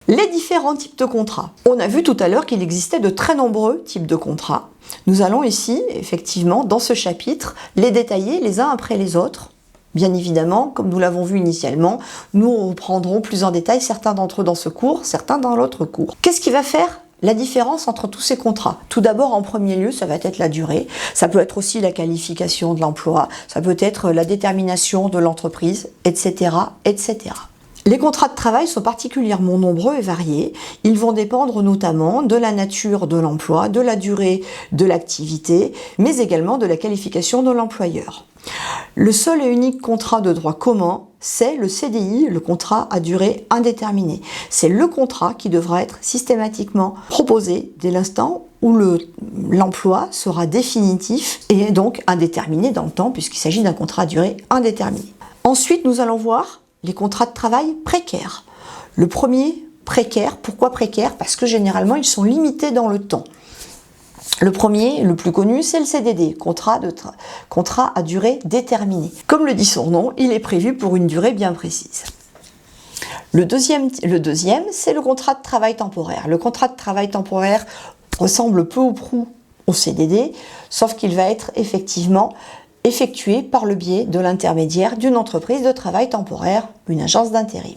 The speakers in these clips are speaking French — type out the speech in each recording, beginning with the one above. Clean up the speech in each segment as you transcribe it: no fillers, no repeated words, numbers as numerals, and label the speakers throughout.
Speaker 1: Les différents types de contrats. On a vu tout à l'heure qu'il existait de très nombreux types de contrats. Nous allons ici, effectivement, dans ce chapitre, les détailler les uns après les autres. Bien évidemment, comme nous l'avons vu initialement, nous reprendrons plus en détail certains d'entre eux dans ce cours, certains dans l'autre cours. Qu'est-ce qui va faire la différence entre tous ces contrats? Tout d'abord, en premier lieu, ça va être la durée. Ça peut être aussi la qualification de l'emploi, ça peut être la détermination de l'entreprise, etc., etc. Les contrats de travail sont particulièrement nombreux et variés. Ils vont dépendre notamment de la nature de l'emploi, de la durée de l'activité, mais également de la qualification de l'employeur. Le seul et unique contrat de droit commun, c'est le CDI, le contrat à durée indéterminée. C'est le contrat qui devra être systématiquement proposé dès l'instant où l'emploi sera définitif et donc indéterminé dans le temps, puisqu'il s'agit d'un contrat à durée indéterminée. Ensuite, nous allons voir les contrats de travail précaires. Le premier, précaire. Pourquoi précaire? Parce que généralement, ils sont limités dans le temps. Le premier, le plus connu, c'est le CDD, contrat à durée déterminée. Comme le dit son nom, il est prévu pour une durée bien précise. Le deuxième, c'est le contrat de travail temporaire. Le contrat de travail temporaire ressemble peu ou prou au CDD, sauf qu'il va être effectivement effectué par le biais de l'intermédiaire d'une entreprise de travail temporaire, une agence d'intérim.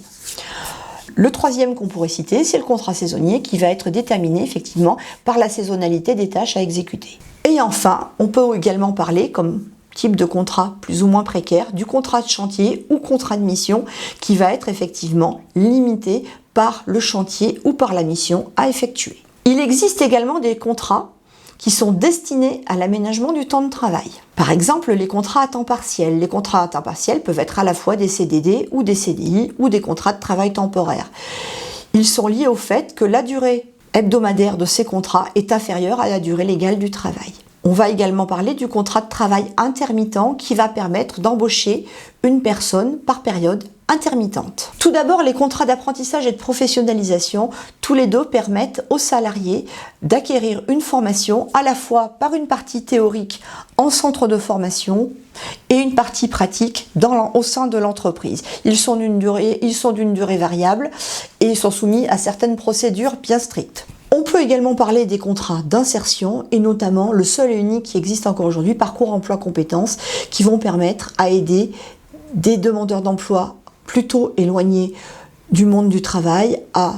Speaker 1: Le troisième qu'on pourrait citer, c'est le contrat saisonnier qui va être déterminé effectivement par la saisonnalité des tâches à exécuter. Et enfin, on peut également parler, comme type de contrat plus ou moins précaire, du contrat de chantier ou contrat de mission qui va être effectivement limité par le chantier ou par la mission à effectuer. Il existe également des contrats qui sont destinés à l'aménagement du temps de travail. Par exemple, les contrats à temps partiel. Les contrats à temps partiel peuvent être à la fois des CDD ou des CDI ou des contrats de travail temporaire. Ils sont liés au fait que la durée hebdomadaire de ces contrats est inférieure à la durée légale du travail. On va également parler du contrat de travail intermittent qui va permettre d'embaucher une personne par période intermittente. Tout d'abord, les contrats d'apprentissage et de professionnalisation, tous les deux permettent aux salariés d'acquérir une formation à la fois par une partie théorique en centre de formation et une partie pratique au sein de l'entreprise. Ils sont d'une durée variable et ils sont soumis à certaines procédures bien strictes. On peut également parler des contrats d'insertion et notamment le seul et unique qui existe encore aujourd'hui, Parcours Emploi Compétences, qui vont permettre à aider des demandeurs d'emploi plutôt éloignés du monde du travail à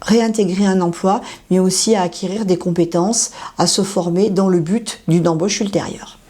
Speaker 1: réintégrer un emploi, mais aussi à acquérir des compétences, à se former dans le but d'une embauche ultérieure.